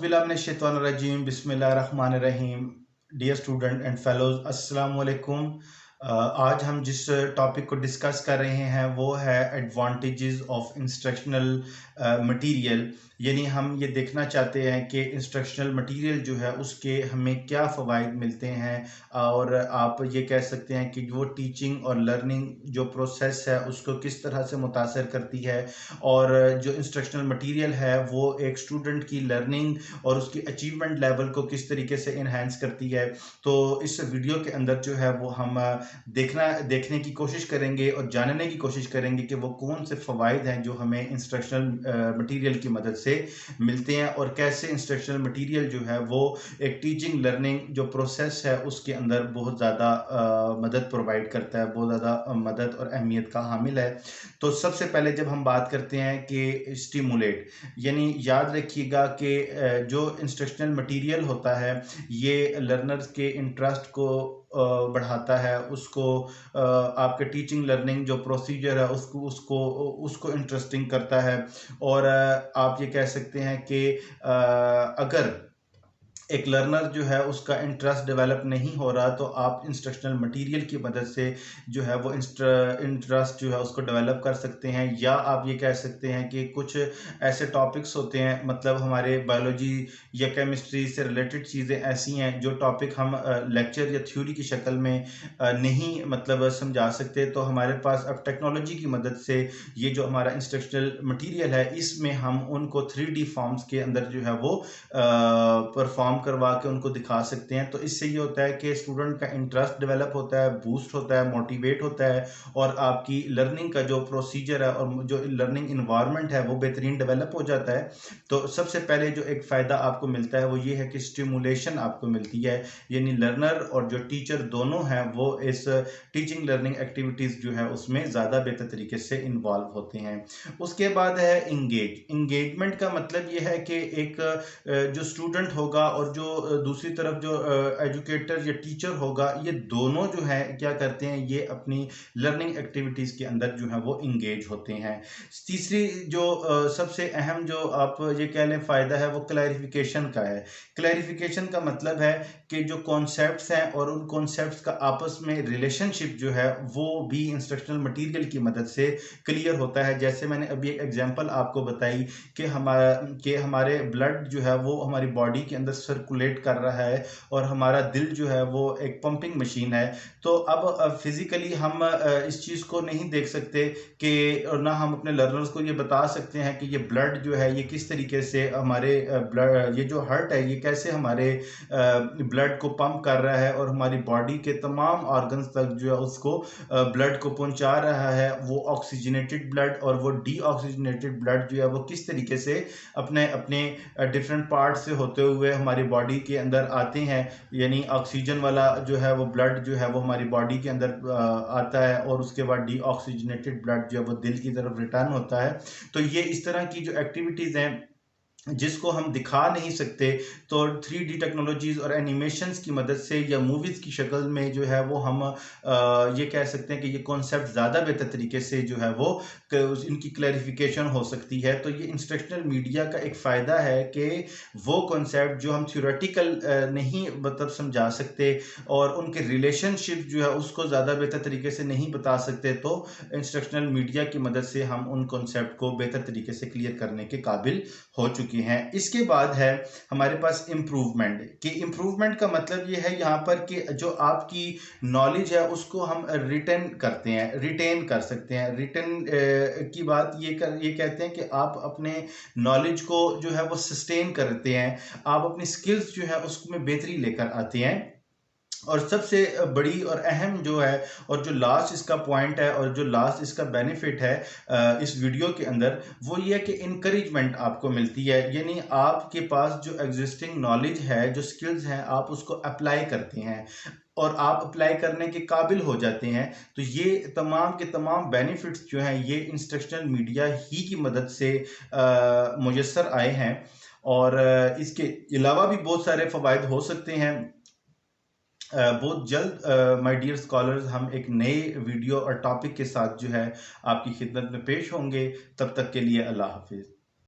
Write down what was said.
बिस्मिल्लाहिर्रहमानिर्रहीम बिस्मिल्लाहिर्रहमानिर्रहीम। Dear student and fellows, अस्सलाम वालेकुम। आज हम जिस टॉपिक को डिस्कस कर रहे हैं वो है एडवांटेजेस ऑफ इंस्ट्रक्शनल मटेरियल। यानी हम ये देखना चाहते हैं कि इंस्ट्रक्शनल मटेरियल जो है उसके हमें क्या फ़वाइद मिलते हैं, और आप ये कह सकते हैं कि वो टीचिंग और लर्निंग जो प्रोसेस है उसको किस तरह से मुतासर करती है, और जो इंस्ट्रक्शनल मटेरियल है वो एक स्टूडेंट की लर्निंग और उसकी अचीवमेंट लेवल को किस तरीके से इन्हांस करती है। तो इस वीडियो के अंदर जो है वो हम देखने की कोशिश करेंगे और जानने की कोशिश करेंगे कि वो कौन से फ़वाइद हैं जो हमें इंस्ट्रक्शनल मटेरियल की मदद से मिलते हैं, और कैसे इंस्ट्रक्शनल मटेरियल जो है वो एक टीचिंग लर्निंग जो प्रोसेस है उसके अंदर बहुत ज़्यादा मदद प्रोवाइड करता है, बहुत ज़्यादा मदद और अहमियत का हामिल है। तो सबसे पहले जब हम बात करते हैं कि स्टिमुलेट, यानी याद रखिएगा कि जो इंस्ट्रक्शनल मटेरियल होता है ये लर्नर्स के इंटरेस्ट को बढ़ाता है, उसको आपके टीचिंग लर्निंग जो प्रोसीजर है उसको उसको उसको इंटरेस्टिंग करता है। और आप ये कह सकते हैं कि अगर एक लर्नर जो है उसका इंटरेस्ट डेवलप नहीं हो रहा तो आप इंस्ट्रक्शनल मटेरियल की मदद से जो है वो इंटरेस्ट जो है उसको डेवलप कर सकते हैं। या आप ये कह सकते हैं कि कुछ ऐसे टॉपिक्स होते हैं, मतलब हमारे बायोलॉजी या केमिस्ट्री से रिलेटेड चीज़ें ऐसी हैं जो टॉपिक हम लेक्चर या थ्योरी की शक्ल में नहीं मतलब समझा सकते, तो हमारे पास अब टेक्नोलॉजी की मदद से ये जो हमारा इंस्ट्रक्शनल मटेरियल है इसमें हम उनको 3D फॉर्म्स के अंदर जो है वो परफॉर्म करवा के उनको दिखा सकते हैं। तो इससे ये होता है कि स्टूडेंट का इंटरेस्ट डेवलप होता है, बूस्ट होता है, मोटिवेट होता है, और आपकी लर्निंग का जो प्रोसीजर है और जो लर्निंग इन्वायरमेंट है वो बेहतरीन डेवलप हो जाता है। तो सबसे पहले जो एक फ़ायदा आपको मिलता है वो ये है कि स्टिमुलेशन आपको मिलती है, यानी लर्नर और जो टीचर दोनों हैं वो इस टीचिंग लर्निंग एक्टिविटीज़ जो है उसमें ज़्यादा बेहतर तरीके से इन्वॉल्व होते हैं। उसके बाद है इंगेजमेंट का मतलब ये है कि एक जो स्टूडेंट होगा और जो दूसरी तरफ जो एजुकेटर या टीचर होगा, ये दोनों जो है क्या करते हैं, ये अपनी लर्निंग एक्टिविटीज़ के अंदर जो है वो इंगेज होते हैं। तीसरी जो सबसे अहम जो आप ये कह लें फ़ायदा है वो क्लैरिफिकेशन का है। क्लैरिफिकेशन का मतलब है कि जो कॉन्सेप्ट्स हैं और उन कॉन्सेप्ट्स का आपस में रिलेशनशिप जो है वो भी इंस्ट्रक्शनल मटेरियल की मदद से क्लियर होता है। जैसे मैंने अभी एक एग्जांपल आपको बताई कि हमारे ब्लड जो है वो हमारी बॉडी के अंदर सर्कुलेट कर रहा है, और हमारा दिल जो है वो एक पंपिंग मशीन है। तो अब फिज़िकली हम इस चीज़ को नहीं देख सकते कि, और ना हम अपने लर्नर्स को ये बता सकते हैं कि ये ब्लड जो है ये किस तरीके से हमारे ब्लड, ये जो हार्ट है ये कैसे हमारे ब्लड को पंप कर रहा है और हमारी बॉडी के तमाम ऑर्गन्स तक जो है उसको ब्लड को पहुंचा रहा है। वो ऑक्सीजनेटेड ब्लड और वो डीऑक्सीजनेटेड ब्लड जो है वो किस तरीके से अपने अपने डिफरेंट पार्ट से होते हुए हमारी बॉडी के अंदर आते हैं, यानी ऑक्सीजन वाला जो है वो ब्लड जो है वो हमारी बॉडी के अंदर आता है, और उसके बाद डीऑक्सीजनेटेड ब्लड जो है वो दिल की तरफ रिटर्न होता है। तो ये इस तरह की जो एक्टिविटीज़ हैं जिसको हम दिखा नहीं सकते, तो 3D टेक्नोलॉजीज़ और एनिमेशंस की मदद से या मूवीज़ की शक्ल में जो है वो हम ये कह सकते हैं कि ये कॉन्सेप्ट ज़्यादा बेहतर तरीके से जो है वो इनकी क्लैरिफिकेशन हो सकती है। तो ये इंस्ट्रक्शनल मीडिया का एक फ़ायदा है कि वो कॉन्सेप्ट जो हम थ्योरेटिकल नहीं मतलब समझा सकते और उनके रिलेशनशिप जो है उसको ज़्यादा बेहतर तरीके से नहीं बता सकते, तो इंस्ट्रक्शनल मीडिया की मदद से हम उन कॉन्सेप्ट को बेहतर तरीके से क्लियर करने के काबिल हो चुकी हैं। इसके बाद है हमारे पास इम्प्रूवमेंट, कि इम्प्रूवमेंट का मतलब ये है यहाँ पर कि जो आपकी नॉलेज है उसको हम रिटेन करते हैं, रिटेन कर सकते हैं। रिटेन की बात ये कहते हैं कि आप अपने नॉलेज को जो है वो सस्टेन करते हैं, आप अपनी स्किल्स जो है उसमें बेहतरी लेकर आते हैं। और सबसे बड़ी और अहम जो है और जो लास्ट इसका पॉइंट है और जो लास्ट इसका बेनिफिट है इस वीडियो के अंदर, वो ये है कि इनकरेजमेंट आपको मिलती है, यानी आपके पास जो एग्जिस्टिंग नॉलेज है, जो स्किल्स हैं, आप उसको अप्लाई करते हैं और आप अप्लाई करने के काबिल हो जाते हैं। तो ये तमाम के तमाम बेनिफिट्स जो हैं ये इंस्ट्रक्शनल मीडिया ही की मदद से मुयस्सर आए हैं, और इसके अलावा भी बहुत सारे फ़वाइद हो सकते हैं। बहुत जल्द माय डियर स्कॉलर्स हम एक नए वीडियो और टॉपिक के साथ जो है आपकी खिदमत में पेश होंगे। तब तक के लिए अल्लाह हाफिज़।